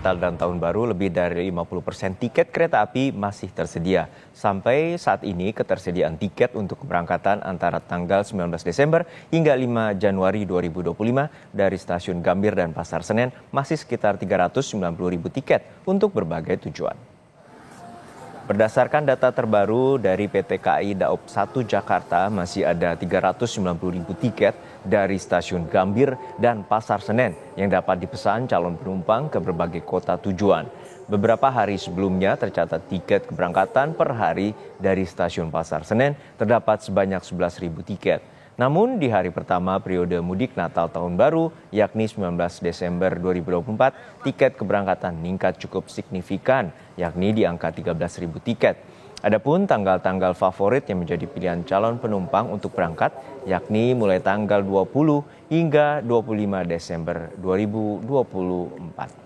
Natal dan Tahun Baru, lebih dari 50% tiket kereta api masih tersedia. Sampai saat ini, ketersediaan tiket untuk keberangkatan antara tanggal 19 Desember hingga 5 Januari 2025 dari stasiun Gambir dan Pasar Senen masih sekitar 390.000 tiket untuk berbagai tujuan. Berdasarkan data terbaru dari PT KAI Daop 1 Jakarta, masih ada 390.000 tiket dari stasiun Gambir dan Pasar Senen yang dapat dipesan calon penumpang ke berbagai kota tujuan. Beberapa hari sebelumnya tercatat tiket keberangkatan per hari dari stasiun Pasar Senen terdapat sebanyak 11.000 tiket. Namun di hari pertama periode mudik Natal Tahun Baru, yakni 19 Desember 2024, tiket keberangkatan meningkat cukup signifikan, yakni di angka 13.000 tiket. Adapun tanggal-tanggal favorit yang menjadi pilihan calon penumpang untuk berangkat, yakni mulai tanggal 20 hingga 25 Desember 2024.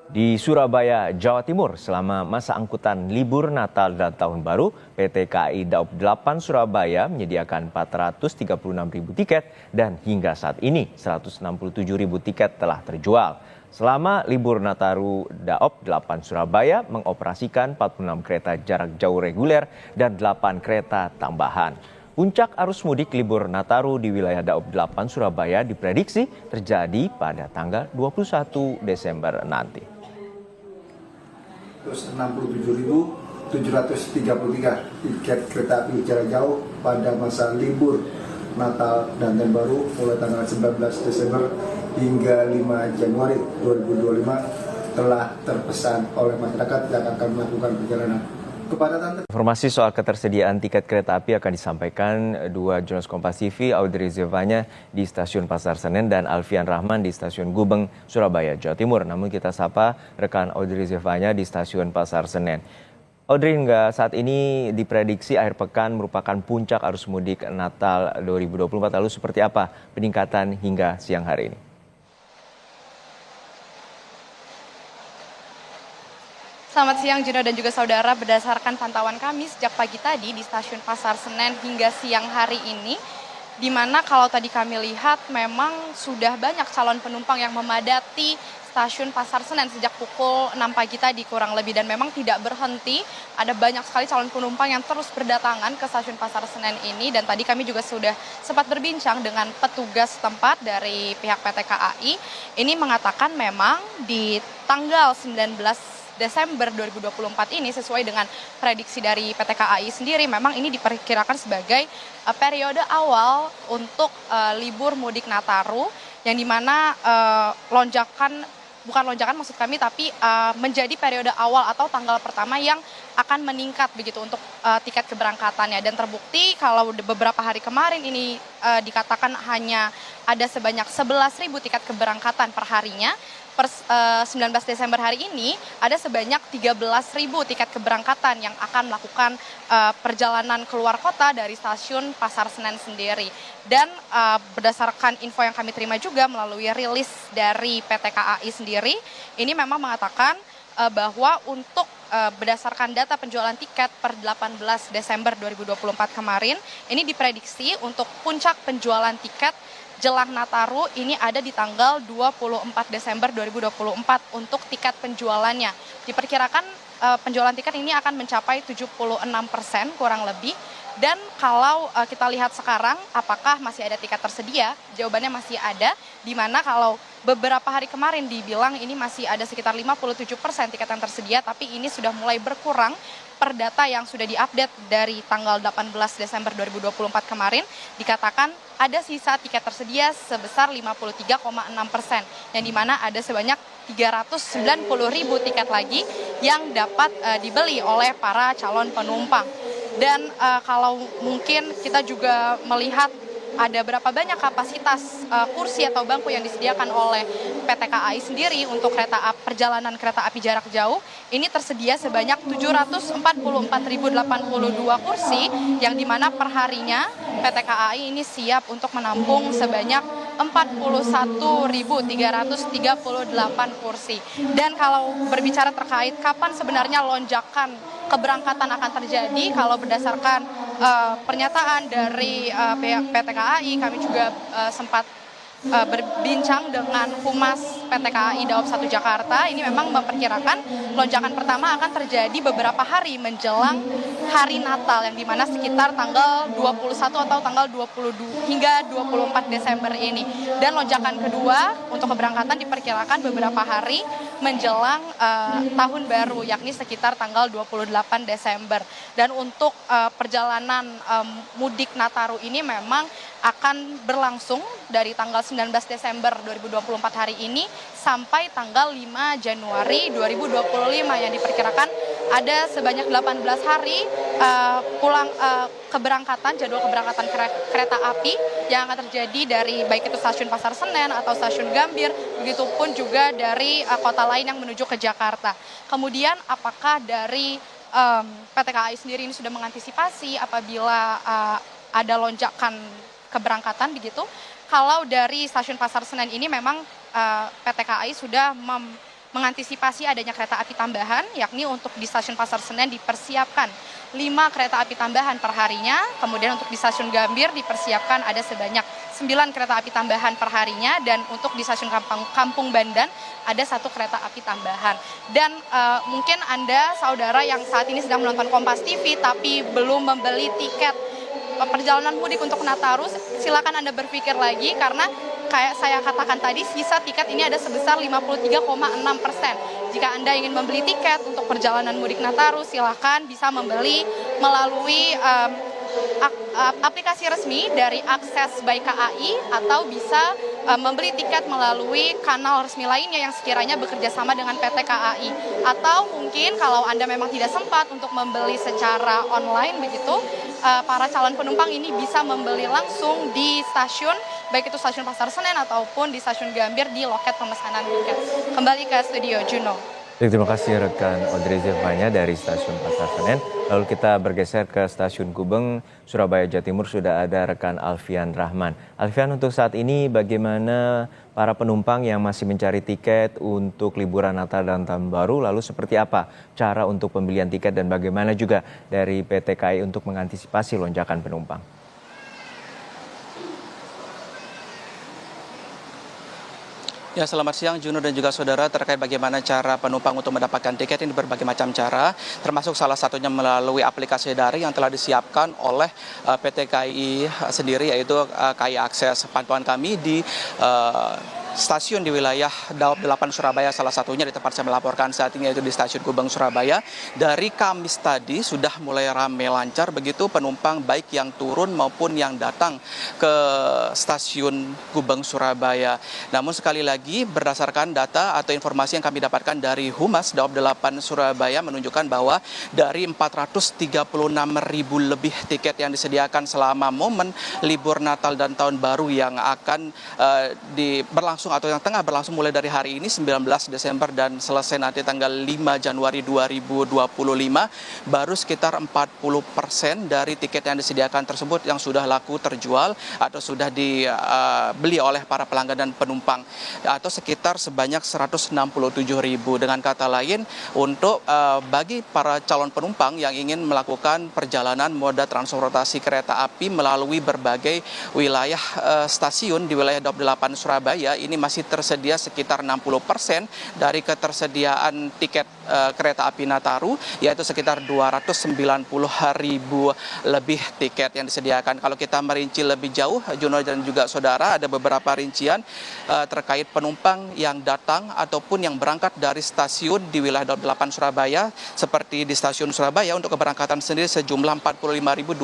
Di Surabaya, Jawa Timur, selama masa angkutan libur Natal dan Tahun Baru, PT KAI Daop 8 Surabaya menyediakan 436.000 tiket dan hingga saat ini 167.000 tiket telah terjual. Selama libur Nataru, Daop 8 Surabaya mengoperasikan 46 kereta jarak jauh reguler dan 8 kereta tambahan. Puncak arus mudik libur Nataru di wilayah Daop 8 Surabaya diprediksi terjadi pada tanggal 21 Desember nanti. 67.733 tiket kereta api jarak jauh pada masa libur Natal dan Tahun Baru mulai tanggal 19 Desember hingga 5 Januari 2025 telah terpesan oleh masyarakat yang akan melakukan perjalanan. Informasi soal ketersediaan tiket kereta api akan disampaikan dua jurnalis Kompas TV, Audrey Zevanya di Stasiun Pasar Senen dan Alfian Rahman di Stasiun Gubeng, Surabaya, Jawa Timur. Namun kita sapa rekan Audrey Zevanya di Stasiun Pasar Senen. Audrey, hingga saat ini diprediksi akhir pekan merupakan puncak arus mudik Natal 2024. Lalu seperti apa peningkatan hingga siang hari ini? Selamat siang Juno dan juga saudara, berdasarkan pantauan kami sejak pagi tadi di Stasiun Pasar Senen hingga siang hari ini, di mana kalau tadi kami lihat memang sudah banyak calon penumpang yang memadati Stasiun Pasar Senen sejak pukul 6 pagi tadi kurang lebih, dan memang tidak berhenti. Ada banyak sekali calon penumpang yang terus berdatangan ke Stasiun Pasar Senen ini, dan tadi kami juga sudah sempat berbincang dengan petugas setempat dari pihak PT KAI. Ini mengatakan memang di tanggal 19 Desember 2024 ini sesuai dengan prediksi dari PT KAI sendiri, memang ini diperkirakan sebagai periode awal untuk libur mudik Nataru, yang dimana bukan lonjakan maksud kami, tapi menjadi periode awal atau tanggal pertama yang akan meningkat begitu untuk tiket keberangkatannya. Dan terbukti kalau beberapa hari kemarin ini dikatakan hanya ada sebanyak 11.000 tiket keberangkatan per harinya. Per 19 Desember hari ini ada sebanyak 13.000 tiket keberangkatan yang akan melakukan perjalanan keluar kota dari stasiun Pasar Senen sendiri. Dan berdasarkan info yang kami terima juga melalui rilis dari PT KAI sendiri, ini memang mengatakan bahwa untuk berdasarkan data penjualan tiket per 18 Desember 2024 kemarin, ini diprediksi untuk puncak penjualan tiket jelang Nataru ini ada di tanggal 24 Desember 2024 untuk tiket penjualannya. Diperkirakan penjualan tiket ini akan mencapai 76% kurang lebih. Dan kalau kita lihat sekarang apakah masih ada tiket tersedia, jawabannya masih ada, di mana kalau beberapa hari kemarin dibilang ini masih ada sekitar 57% tiket yang tersedia, tapi ini sudah mulai berkurang per data yang sudah diupdate dari tanggal 18 Desember 2024 kemarin, dikatakan ada sisa tiket tersedia sebesar 53,6%, yang dimana ada sebanyak 390.000 tiket lagi yang dapat dibeli oleh para calon penumpang. Dan kalau mungkin kita juga melihat ada berapa banyak kapasitas kursi atau bangku yang disediakan oleh PT KAI sendiri untuk perjalanan kereta api jarak jauh, ini tersedia sebanyak 744.082 kursi, yang dimana perharinya PT KAI ini siap untuk menampung sebanyak 41.338 kursi. Dan kalau berbicara terkait kapan sebenarnya lonjakan keberangkatan akan terjadi, kalau berdasarkan pernyataan dari pihak PT KAI, kami juga sempat berbincang dengan Humas PT KAI Daob 1 Jakarta, ini memang memperkirakan lonjakan pertama akan terjadi beberapa hari menjelang hari Natal, yang dimana sekitar tanggal 21 atau tanggal 22 hingga 24 Desember ini. Dan lonjakan kedua untuk keberangkatan diperkirakan beberapa hari menjelang tahun baru, yakni sekitar tanggal 28 Desember. Dan untuk perjalanan mudik Nataru ini memang akan berlangsung dari tanggal 19 Desember 2024 hari ini sampai tanggal 5 Januari 2025, yang diperkirakan ada sebanyak 18 hari jadwal keberangkatan kereta api yang akan terjadi dari baik itu stasiun Pasar Senen atau stasiun Gambir, begitupun juga dari kota lain yang menuju ke Jakarta. Kemudian apakah dari PT KAI sendiri ini sudah mengantisipasi apabila ada lonjakan keberangkatan begitu? Kalau dari stasiun Pasar Senen ini memang PT KAI sudah mengantisipasi adanya kereta api tambahan, yakni untuk di stasiun Pasar Senen dipersiapkan 5 kereta api tambahan per harinya, kemudian untuk di stasiun Gambir dipersiapkan ada sebanyak 9 kereta api tambahan per harinya, dan untuk di stasiun Kampung Bandan ada 1 kereta api tambahan. Dan mungkin Anda saudara yang saat ini sedang menonton Kompas TV tapi belum membeli tiket perjalanan mudik untuk Nataru, silakan Anda berpikir lagi, karena kayak saya katakan tadi, sisa tiket ini ada sebesar 53,6%. Jika Anda ingin membeli tiket untuk perjalanan mudik Nataru, silakan bisa membeli melalui aplikasi resmi dari Akses by KAI, atau bisa membeli tiket melalui kanal resmi lainnya yang sekiranya bekerja sama dengan PT KAI. Atau mungkin kalau Anda memang tidak sempat untuk membeli secara online begitu, para calon penumpang ini bisa membeli langsung di stasiun, baik itu stasiun Pasar Senen ataupun di stasiun Gambir di loket pemesanan tiket. Kembali ke studio, Juno. Terima kasih rekan Audrey Zevanya dari stasiun Pasar Senen. Lalu kita bergeser ke stasiun Gubeng, Surabaya, Jawa Timur. Sudah ada rekan Alfian Rahman. Alfian, untuk saat ini bagaimana para penumpang yang masih mencari tiket untuk liburan Natal dan Tahun Baru? Lalu seperti apa cara untuk pembelian tiket dan bagaimana juga dari PT KAI untuk mengantisipasi lonjakan penumpang? Ya, selamat siang Juno dan juga saudara. Terkait bagaimana cara penumpang untuk mendapatkan tiket ini berbagai macam cara, termasuk salah satunya melalui aplikasi daring yang telah disiapkan oleh PT KAI sendiri, yaitu KAI Akses. Pantauan kami di stasiun di wilayah Daob 8 Surabaya, salah satunya di tempat saya melaporkan saat ini, yaitu di stasiun Gubeng Surabaya. Dari Kamis tadi sudah mulai ramai lancar begitu penumpang, baik yang turun maupun yang datang ke stasiun Gubeng Surabaya. Namun sekali lagi, berdasarkan data atau informasi yang kami dapatkan dari Humas Daob 8 Surabaya menunjukkan bahwa dari 436.000 lebih tiket yang disediakan selama momen libur Natal dan Tahun Baru yang akan berlangsung atau yang tengah berlangsung mulai dari hari ini 19 Desember dan selesai nanti tanggal 5 Januari 2025, baru sekitar 40% dari tiket yang disediakan tersebut yang sudah laku terjual atau sudah dibeli oleh para pelanggan dan penumpang, atau sekitar sebanyak 167.000. Dengan kata lain, untuk bagi para calon penumpang yang ingin melakukan perjalanan moda transportasi kereta api melalui berbagai wilayah stasiun di wilayah Daob 8 Surabaya, ini masih tersedia sekitar 60% dari ketersediaan tiket kereta api Nataru, yaitu sekitar 290.000 lebih tiket yang disediakan. Kalau kita merinci lebih jauh, Juno dan juga saudara, ada beberapa rincian terkait penumpang yang datang ataupun yang berangkat dari stasiun di wilayah Daob 8 Surabaya, seperti di stasiun Surabaya untuk keberangkatan sendiri sejumlah 45.281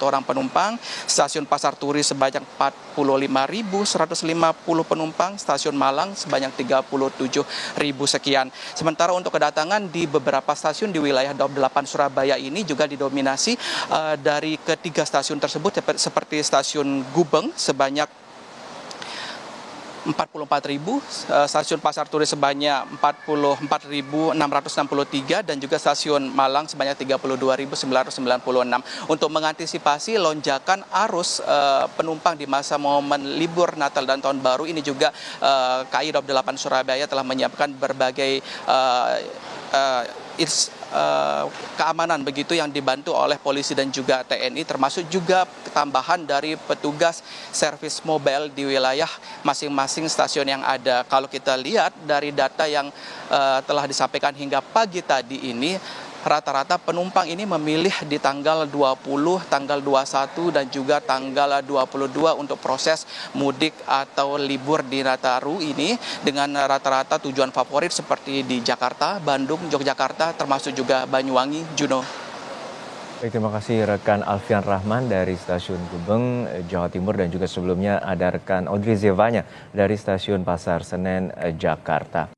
orang penumpang, stasiun Pasar Turi sebanyak 45.150 penumpang, stasiun Malang sebanyak 37.000 sekian. Sementara untuk kedatangan di beberapa stasiun di wilayah Daob 8 Surabaya ini juga didominasi dari ketiga stasiun tersebut, seperti stasiun Gubeng sebanyak 44.000, stasiun Pasar Turi sebanyak 44.663, dan juga stasiun Malang sebanyak 32.996. Untuk mengantisipasi lonjakan arus penumpang di masa momen libur Natal dan Tahun Baru ini juga KAI Daob 8 Surabaya telah menyiapkan berbagai keamanan begitu yang dibantu oleh polisi dan juga TNI, termasuk juga tambahan dari petugas servis mobile di wilayah masing-masing stasiun yang ada. Kalau kita lihat dari data yang telah disampaikan hingga pagi tadi ini, rata-rata penumpang ini memilih di tanggal 20, tanggal 21, dan juga tanggal 22 untuk proses mudik atau libur di Nataru ini, dengan rata-rata tujuan favorit seperti di Jakarta, Bandung, Yogyakarta, termasuk juga Banyuwangi, Juno. Baik, terima kasih rekan Alfian Rahman dari Stasiun Gubeng, Jawa Timur, dan juga sebelumnya ada rekan Audrey Zevanya dari Stasiun Pasar Senen, Jakarta.